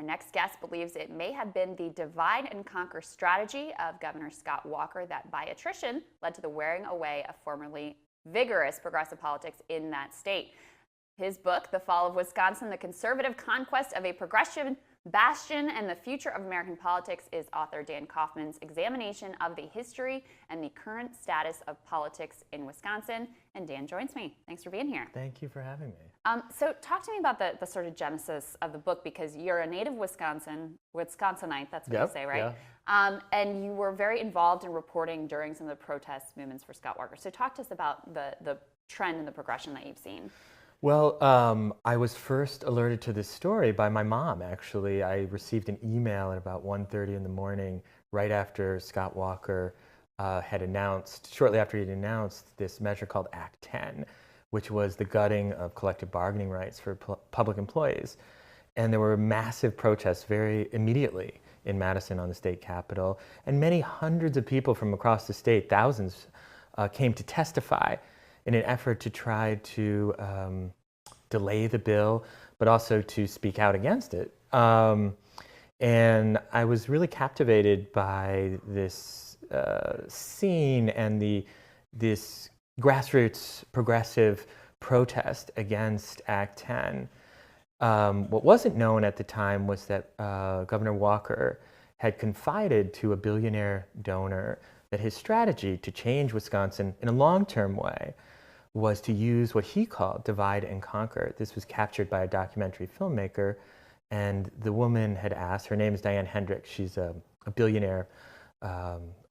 My next guest believes it may have been the divide and conquer strategy of Governor Scott Walker that, by attrition, led to the wearing away of formerly vigorous progressive politics in that state. His book, The Fall of Wisconsin, The Conservative Conquest of a Progressive Bastion and the Future of American Politics, is author Dan Kaufman's examination of the history and the current status of politics in Wisconsin. And Dan joins me. Thanks for being here. Thank you for having me. So talk to me about the sort of genesis of the book, because you're a native Wisconsinite, that's what you say, right? Yeah. And you were very involved in reporting during some of the protest movements for Scott Walker. So talk to us about the trend and the progression that you've seen. Well, I was first alerted to this story by my mom, actually. I received an email at about 1:30 in the morning, right after Scott Walker shortly after he'd announced this measure called Act 10, which was the gutting of collective bargaining rights for public employees. And there were massive protests very immediately in Madison on the state capitol, and many hundreds of people from across the state, thousands, came to testify in an effort to try to delay the bill, but also to speak out against it. And I was really captivated by this scene and this grassroots progressive protest against Act 10. What wasn't known at the time was that Governor Walker had confided to a billionaire donor that his strategy to change Wisconsin in a long-term way was to use what he called divide and conquer. This was captured by a documentary filmmaker, and the woman had asked, her name is Diane Hendricks, she's a billionaire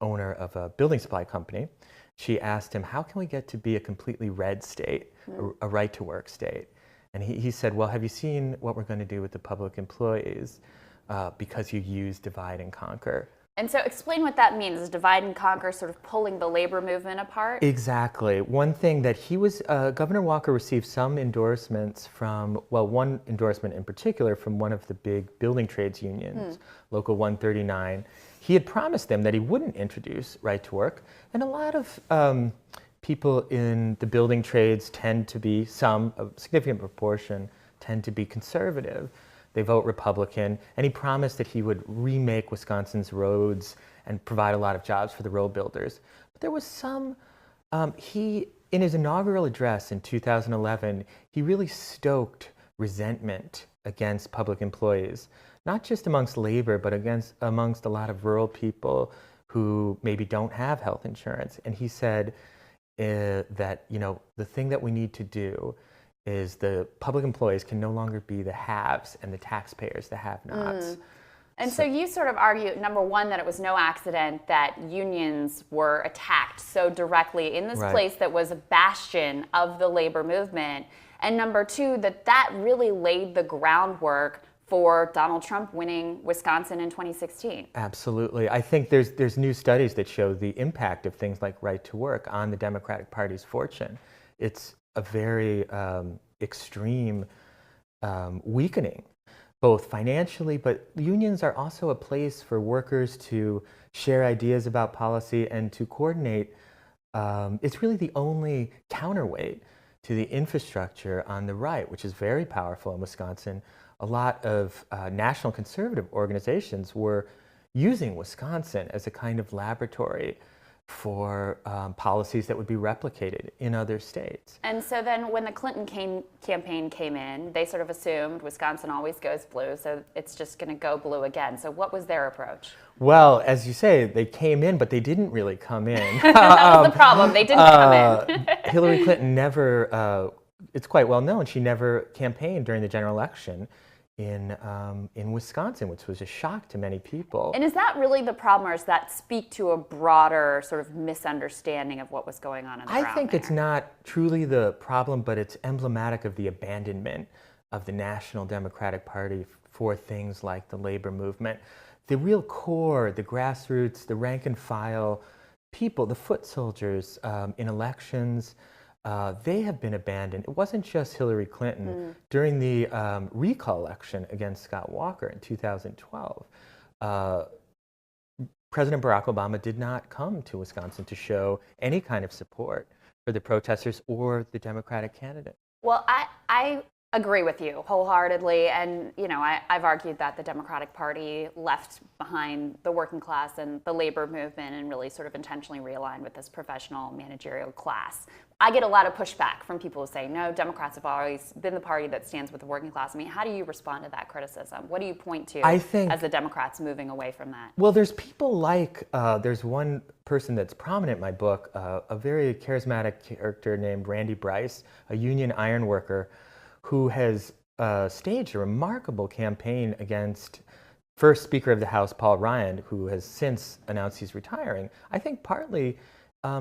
owner of a building supply company. She asked him, how can we get to be a completely red state, a right-to-work state? And he said, well, have you seen what we're going to do with the public employees because you use divide and conquer? And so explain what that means. Is divide and conquer sort of pulling the labor movement apart? Exactly. One thing that Governor Walker received some endorsements from, well, one endorsement in particular from one of the big building trades unions, Local 139. He had promised them that he wouldn't introduce right to work. And a lot of people in the building trades tend to be, a significant proportion, tend to be conservative. They vote Republican, and he promised that he would remake Wisconsin's roads and provide a lot of jobs for the road builders. But there was in his inaugural address in 2011, he really stoked resentment against public employees, not just amongst labor, but amongst a lot of rural people who maybe don't have health insurance. And he said that, the thing that we need to do is the public employees can no longer be the haves and the taxpayers the have-nots. And so you sort of argue, number one, that it was no accident that unions were attacked so directly in this place that was a bastion of the labor movement. And number two, that really laid the groundwork for Donald Trump winning Wisconsin in 2016. Absolutely. I think there's new studies that show the impact of things like right to work on the Democratic Party's fortune. It's a very extreme weakening, both financially, but unions are also a place for workers to share ideas about policy and to coordinate. It's really the only counterweight to the infrastructure on the right, which is very powerful in Wisconsin. A lot of national conservative organizations were using Wisconsin as a kind of laboratory for policies that would be replicated in other states. And so then when the Clinton campaign came in, they sort of assumed Wisconsin always goes blue, so it's just going to go blue again. So what was their approach? Well, as you say, they came in, but they didn't really come in. That was the problem. They didn't come in. Hillary Clinton never, it's quite well known, she never campaigned during the general election in Wisconsin, which was a shock to many people. And is that really the problem, or does that speak to a broader sort of misunderstanding of what was going on in the ground I think there? it's not truly the problem, but it's emblematic of the abandonment of the National Democratic Party for things like the labor movement. The real core, the grassroots, the rank and file people, the foot soldiers in elections, they have been abandoned. It wasn't just Hillary Clinton. During the recall election against Scott Walker in 2012, President Barack Obama did not come to Wisconsin to show any kind of support for the protesters or the Democratic candidate. Well, I Agree with you wholeheartedly. And, I've argued that the Democratic Party left behind the working class and the labor movement and really sort of intentionally realigned with this professional managerial class. I get a lot of pushback from people who say, no, Democrats have always been the party that stands with the working class. I mean, how do you respond to that criticism? What do you point to as the Democrats moving away from that? Well, there's people like, there's one person that's prominent in my book, a very charismatic character named Randy Bryce, a union iron worker, who has staged a remarkable campaign against first Speaker of the House, Paul Ryan, who has since announced he's retiring. I think partly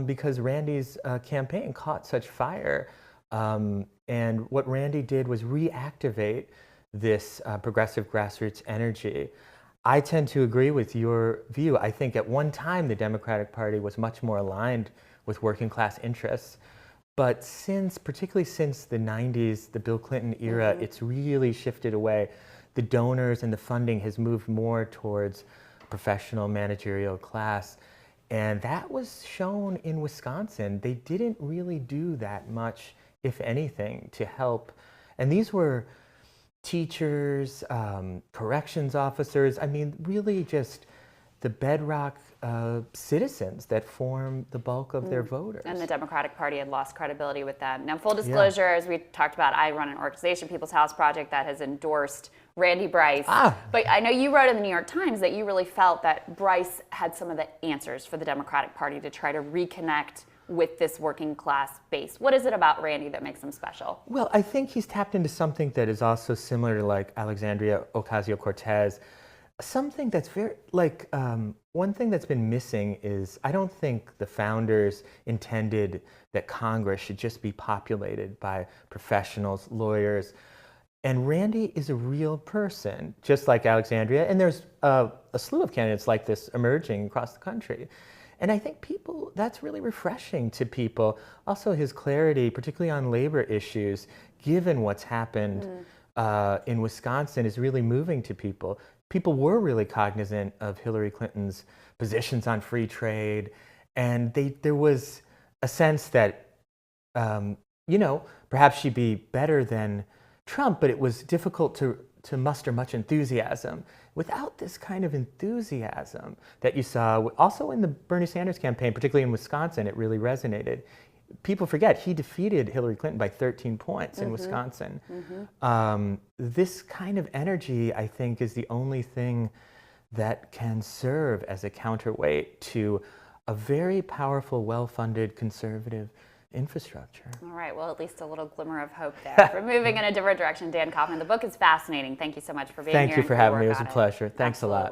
because Randy's campaign caught such fire. And what Randy did was reactivate this progressive grassroots energy. I tend to agree with your view. I think at one time the Democratic Party was much more aligned with working class interests. But particularly since the 90s, the Bill Clinton era, it's really shifted away. The donors and the funding has moved more towards professional managerial class. And that was shown in Wisconsin. They didn't really do that much, if anything, to help. And these were teachers, corrections officers, I mean, really just the bedrock citizens that form the bulk of their voters. And the Democratic Party had lost credibility with them. Now, full disclosure, as we talked about, I run an organization, People's House Project, that has endorsed Randy Bryce. But I know you wrote in the New York Times that you really felt that Bryce had some of the answers for the Democratic Party to try to reconnect with this working class base. What is it about Randy that makes him special? Well, I think he's tapped into something that is also similar to like Alexandria Ocasio-Cortez. Something that's very, one thing that's been missing is I don't think the founders intended that Congress should just be populated by professionals, lawyers. And Randy is a real person, just like Alexandria. And there's a slew of candidates like this emerging across the country. And I think that's really refreshing to people. Also, his clarity, particularly on labor issues, given what's happened in Wisconsin, is really moving to people. People were really cognizant of Hillary Clinton's positions on free trade, and there was a sense that, perhaps she'd be better than Trump, but it was difficult to muster much enthusiasm. Without this kind of enthusiasm that you saw also in the Bernie Sanders campaign, particularly in Wisconsin, it really resonated. People forget he defeated Hillary Clinton by 13 points in Wisconsin. This kind of energy, I think, is the only thing that can serve as a counterweight to a very powerful, well-funded conservative infrastructure. All right, well, at least a little glimmer of hope there. We're moving in a different direction. Dan Kaufman, the book is fascinating. Thank you so much for being here. Thank you for having me. It was a pleasure. Thanks a lot.